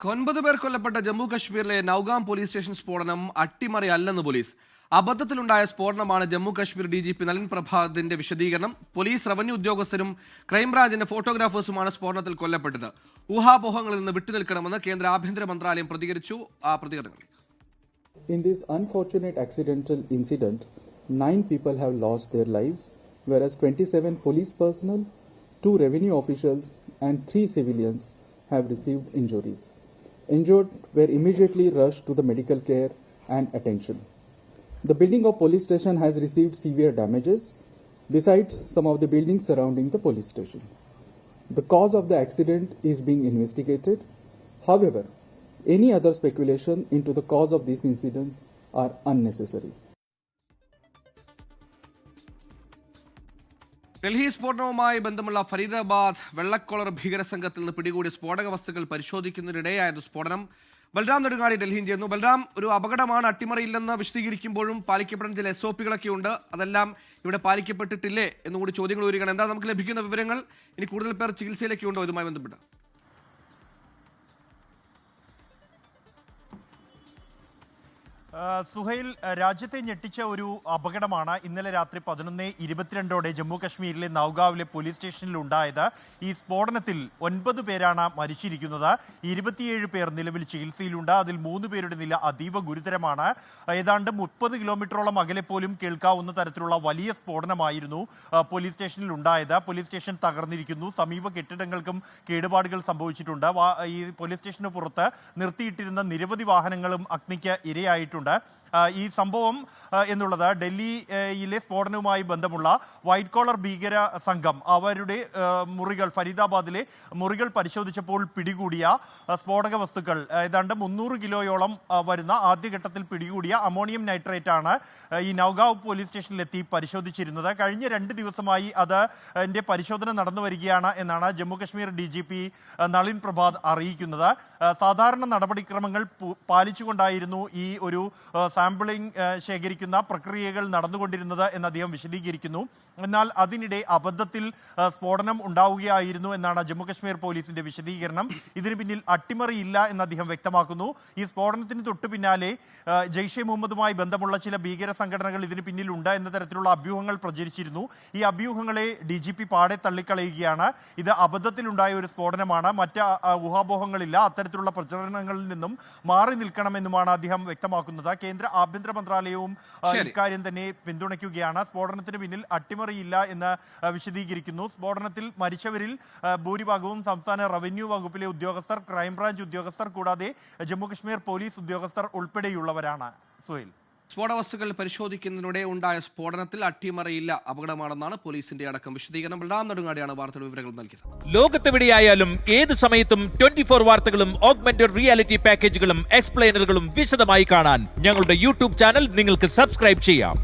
9 പേർ കൊല്ലപ്പെട്ട ജമ്മു കശ്മീരിലെ നൌഗാം പോലീസ് സ്റ്റേഷൻ സ്ഫോടനം അട്ടിമറിയല്ലെന്ന് പോലീസ്. അബദ്ധത്തിലുണ്ടായ സ്ഫോടനമാണ് ജമ്മു കശ്മീർ DGP നളിൻ പ്രഭാതിന്റെ വിശദീകരണം. പോലീസ്, റവന്യൂ ഉദ്യോഗസ്ഥരും ക്രൈംബ്രാഞ്ചിന്റെ ഫോട്ടോഗ്രാഫേഴ്സുമാണ് സ്ഫോടനത്തിൽ കൊല്ലപ്പെട്ടത്. ഊഹാപോഹങ്ങളിൽ നിന്ന് വിട്ടുനിൽക്കണമെന്ന് കേന്ദ്ര ആഭ്യന്തര മന്ത്രാലയം പ്രതികരിച്ചു. ആ പ്രതികരണങ്ങൾ. In this unfortunate accidental incident, 9 people have lost their lives, whereas 27 police personnel, 2 revenue officials and 3 civilians have received injuries. Injured were immediately rushed to the medical care and attention. The building of police station has received severe damages, besides some of the buildings surrounding the police station. The cause of the accident is being investigated. However, any other speculation into the cause of these incidents are unnecessary. Delhi സ്ഫോടനവുമായി ബന്ധമുള്ള ഫരീദാബാദ് വെള്ളക്കോളർ ഭീകര സംഘത്തിൽ നിന്ന് പിടികൂടിയ സ്ഫോടക വസ്തുക്കൾ പരിശോധിക്കുന്നതിനിടെയായിരുന്നു സ്ഫോടനം. ബൽറാം നെടുങ്ങാടി ഡൽഹിയിൽ ചേർന്നു. ബൽറാം, ഒരു അപകടമാണ്, അട്ടിമറിയില്ലെന്ന് വിശദീകരിക്കുമ്പോഴും പാലിക്കപ്പെടുന്ന ചില SOP ഉണ്ട്, അതെല്ലാം ഇവിടെ പാലിക്കപ്പെട്ടിട്ടില്ലേ എന്നുകൂടി ചോദ്യങ്ങൾ ഉയരുകയാണ്. എന്താ നമുക്ക് ലഭിക്കുന്ന വിവരങ്ങൾ? ഇനി കൂടുതൽ പേർ ചികിത്സയിലേക്ക് ഉണ്ടോ ഇതുമായി ബന്ധപ്പെട്ട്? സുഹൈൽ, രാജ്യത്തെ ഞെട്ടിച്ച ഒരു അപകടമാണ് ഇന്നലെ രാത്രി 11:22 ജമ്മു കശ്മീരിലെ നൌഗാവിലെ പോലീസ് സ്റ്റേഷനിൽ ഉണ്ടായത്. ഈ സ്ഫോടനത്തിൽ 9 പേരാണ് മരിച്ചിരിക്കുന്നത്. 27 പേർ നിലവിൽ ചികിത്സയിലുണ്ട്. അതിൽ 3 പേരുടെ നില അതീവ ഗുരുതരമാണ്. ഏതാണ്ട് 30 കിലോമീറ്ററോളം അകലെ പോലും കേൾക്കാവുന്ന തരത്തിലുള്ള വലിയ സ്ഫോടനമായിരുന്നു പോലീസ് സ്റ്റേഷനിൽ ഉണ്ടായത്. പോലീസ് സ്റ്റേഷൻ തകർന്നിരിക്കുന്നു. സമീപ കെട്ടിടങ്ങൾക്കും കേടുപാടുകൾ സംഭവിച്ചിട്ടുണ്ട്. ഈ പോലീസ് സ്റ്റേഷന് പുറത്ത് നിർത്തിയിട്ടിരുന്ന നിരവധി വാഹനങ്ങളും അഗ്നിക്ക് ഇരയായിട്ടുണ്ട്. ഈ സംഭവം എന്നുള്ളത് ഡൽഹിയിലെ സ്ഫോടനവുമായി ബന്ധമുള്ള വൈറ്റ് കോളർ ഭീകര സംഘം അവരുടെ മുറികൾ, ഫരീദാബാദിലെ മുറികൾ പരിശോധിച്ചപ്പോൾ പിടികൂടിയ സ്ഫോടക വസ്തുക്കൾ ഏതാണ്ട് 300 കിലോയോളം വരുന്ന ആദ്യഘട്ടത്തിൽ പിടികൂടിയ അമോണിയം നൈട്രേറ്റ് ആണ് ഈ നൌഗാവ് പോലീസ് സ്റ്റേഷനിലെത്തി പരിശോധിച്ചിരുന്നത്. കഴിഞ്ഞ 2 ദിവസമായി അതിൻ്റെ പരിശോധന നടന്നു വരികയാണ് എന്നാണ് ജമ്മു കശ്മീർ DGP നളിൻ പ്രഭാത് അറിയിക്കുന്നത്. സാധാരണ നടപടിക്രമങ്ങൾ പാലിച്ചുകൊണ്ടായിരുന്നു ഈ ഒരു സാമ്പിളിംഗ് ശേഖരിക്കുന്ന പ്രക്രിയകൾ നടന്നുകൊണ്ടിരുന്നത് എന്ന് അദ്ദേഹം വിശദീകരിക്കുന്നു. എന്നാൽ അതിനിടെ അബദ്ധത്തിൽ സ്ഫോടനം ഉണ്ടാവുകയായിരുന്നു എന്നാണ് ജമ്മുകശ്മീർ പോലീസിന്റെ വിശദീകരണം. ഇതിന് പിന്നിൽ അട്ടിമറിയില്ല എന്ന് അദ്ദേഹം വ്യക്തമാക്കുന്നു. ഈ സ്ഫോടനത്തിന് തൊട്ടു പിന്നാലെ ജെയ്ഷെ മുഹമ്മദുമായി ബന്ധമുള്ള ചില ഭീകര സംഘടനകൾ ഇതിന് പിന്നിലുണ്ട് എന്ന തരത്തിലുള്ള അഭ്യൂഹങ്ങൾ പ്രചരിച്ചിരുന്നു. ഈ അഭ്യൂഹങ്ങളെ DGP പാടെ തള്ളിക്കളയുകയാണ്. ഇത് അബദ്ധത്തിലുണ്ടായ ഒരു സ്ഫോടനമാണ്, മറ്റ് ഊഹാപോഹങ്ങളില്ല, അത്തരത്തിലുള്ള പ്രചരണങ്ങളിൽ നിന്നും മാറി നിൽക്കണമെന്നുമാണ് അദ്ദേഹം വ്യക്തമാക്കുന്നത്. കേന്ദ്ര ആഭ്യന്തര മന്ത്രാലയവും ഇക്കാര്യം തന്നെ പിന്തുണയ്ക്കുകയാണ്. സ്ഫോടനത്തിന് പിന്നിൽ അട്ടിമറിയില്ല എന്ന് വിശദീകരിക്കുന്നു. സ്ഫോടനത്തിൽ മരിച്ചവരിൽ ഭൂരിഭാഗവും സംസ്ഥാന റവന്യൂ വകുപ്പിലെ ഉദ്യോഗസ്ഥർ, ക്രൈംബ്രാഞ്ച് ഉദ്യോഗസ്ഥർ, കൂടാതെ ജമ്മുകശ്മീർ പോലീസ് ഉദ്യോഗസ്ഥർ ഉൾപ്പെടെയുള്ളവരാണ്. സുഹൈൽ, സ്ഫോടവസ്തുക്കൾ പരിശോധിക്കുന്നതിനിടെ ഉണ്ടായ സ്ഫോടനത്തിൽ അട്ടിമറിയില്ല, അപകടമാണെന്നാണ് പോലീസിന്റെ അടക്കം വിശദീകരണം. ബൽറാം നെടുങ്ങാടിയാണ് വാർത്തയുടെ വിവരങ്ങൾ നൽകിയത്. ലോകത്തെവിടെയായാലും ഏത് സമയത്തും 24 വാർത്തകളും ഓഗ്മെന്റഡ് റിയാലിറ്റി പാക്കേജുകളും എക്സ്പ്ലെയിനറുകളും വിശദമായി കാണാൻ ഞങ്ങളുടെ YouTube ചാനൽ നിങ്ങൾക്ക് സബ്സ്ക്രൈബ് ചെയ്യാം.